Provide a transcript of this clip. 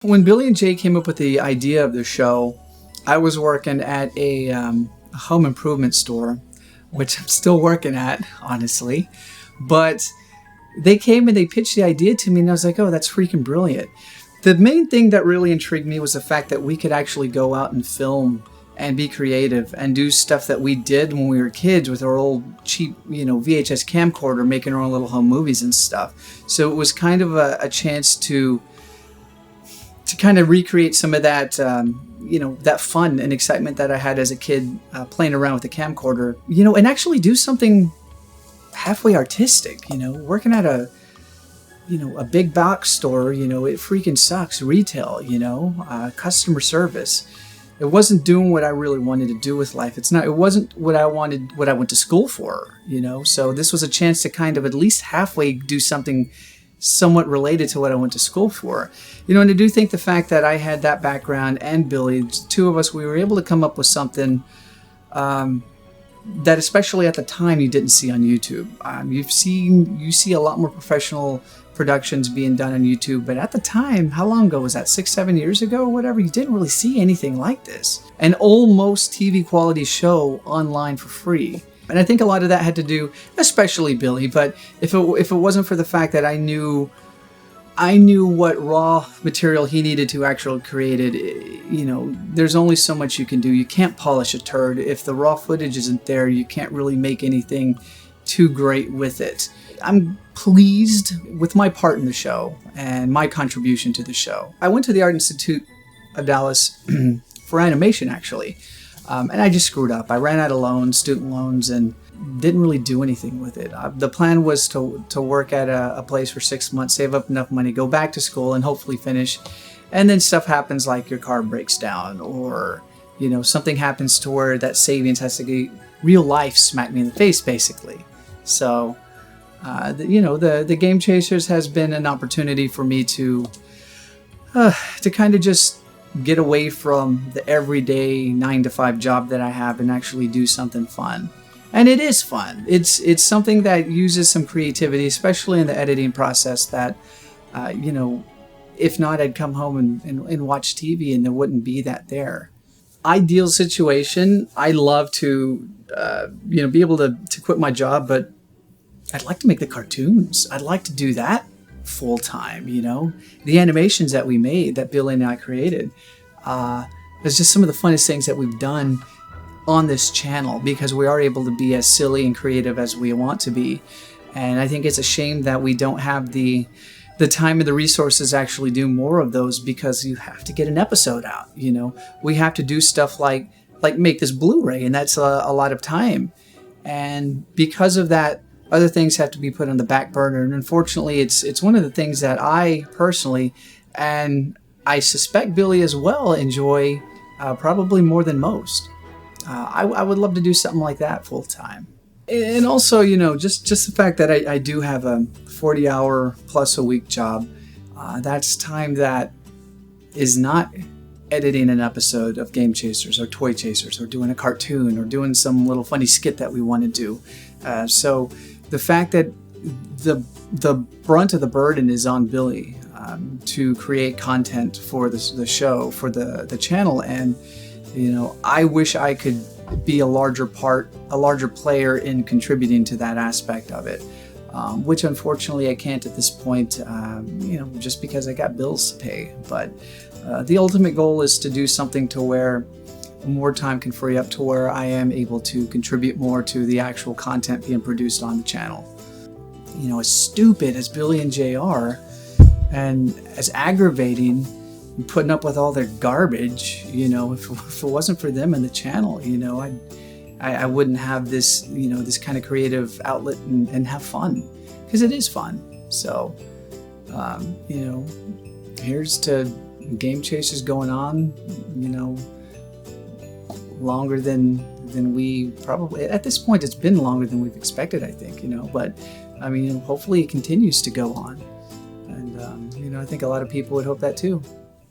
When Billy and Jay came up with the idea of the show, I was working at a home improvement store, which I'm still working at, honestly. But they came and they pitched the idea to me, and I was like, oh, that's freaking brilliant. The main thing that really intrigued me was the fact that we could actually go out and film and be creative and do stuff that we did when we were kids with our old cheap, VHS camcorder, making our own little home movies and stuff. So it was kind of a chance to kind of recreate some of that, that fun and excitement that I had as a kid playing around with the camcorder, and actually do something halfway artistic, working at a big box store, it freaking sucks. Retail, customer service. It wasn't doing what I really wanted to do with life. It wasn't what I went to school for, so this was a chance to kind of at least halfway do something somewhat related to what I went to school for. And I do think the fact that I had that background and Billy, the two of us, we were able to come up with something that especially at the time you didn't see on YouTube. You see a lot more professional productions being done on YouTube, but at the time, how long ago was that? 6-7 years ago or whatever? You didn't really see anything like this. An almost TV quality show online for free. And I think a lot of that had to do, especially Billy, but if it wasn't for the fact that I knew what raw material he needed to actually create it, there's only so much you can do. You can't polish a turd. If the raw footage isn't there, you can't really make anything too great with it. I'm pleased with my part in the show and my contribution to the show. I went to the Art Institute of Dallas for animation, actually. And I just screwed up. I ran out of student loans, and didn't really do anything with it. The plan was to work at a place for 6 months, save up enough money, go back to school, and hopefully finish. And then stuff happens like your car breaks down, or something happens to where that savings has to get real life smack me in the face, basically. So, the Game Chasers has been an opportunity for me to kind of just get away from the everyday 9-to-5 job that I have and actually do something fun. And it is fun. It's something that uses some creativity, especially in the editing process, that, if not, I'd come home and watch TV and there wouldn't be that there. Ideal situation, I love to, be able to quit my job, but I'd like to make the cartoons. I'd like to do that full time, the animations that we made, that Billy and I created, is just some of the funnest things that we've done on this channel, because we are able to be as silly and creative as we want to be. And I think it's a shame that we don't have the time and the resources to actually do more of those, because you have to get an episode out. We have to do stuff like make this Blu-ray, and that's a lot of time. And because of that, other things have to be put on the back burner, and unfortunately, it's one of the things that I personally, and I suspect Billy as well, enjoy probably more than most. I would love to do something like that full time. And also, just the fact that I do have a 40-hour plus a week job, that's time that is not editing an episode of Game Chasers or Toy Chasers or doing a cartoon or doing some little funny skit that we want to do. So the fact that the brunt of the burden is on Billy to create content for the show, for the channel, and I wish I could be a larger player in contributing to that aspect of it, which unfortunately I can't at this point, just because I got bills to pay. But the ultimate goal is to do something to where more time can free up to where I am able to contribute more to the actual content being produced on the channel. As stupid as Billy and Jay are, and as aggravating and putting up with all their garbage, if it wasn't for them and the channel, I wouldn't have this, this kind of creative outlet and have fun, because it is fun. So, here's to Game Chasers going on, longer than we probably, at this point, it's been longer than we've expected, I think, but hopefully it continues to go on. And, I think a lot of people would hope that too.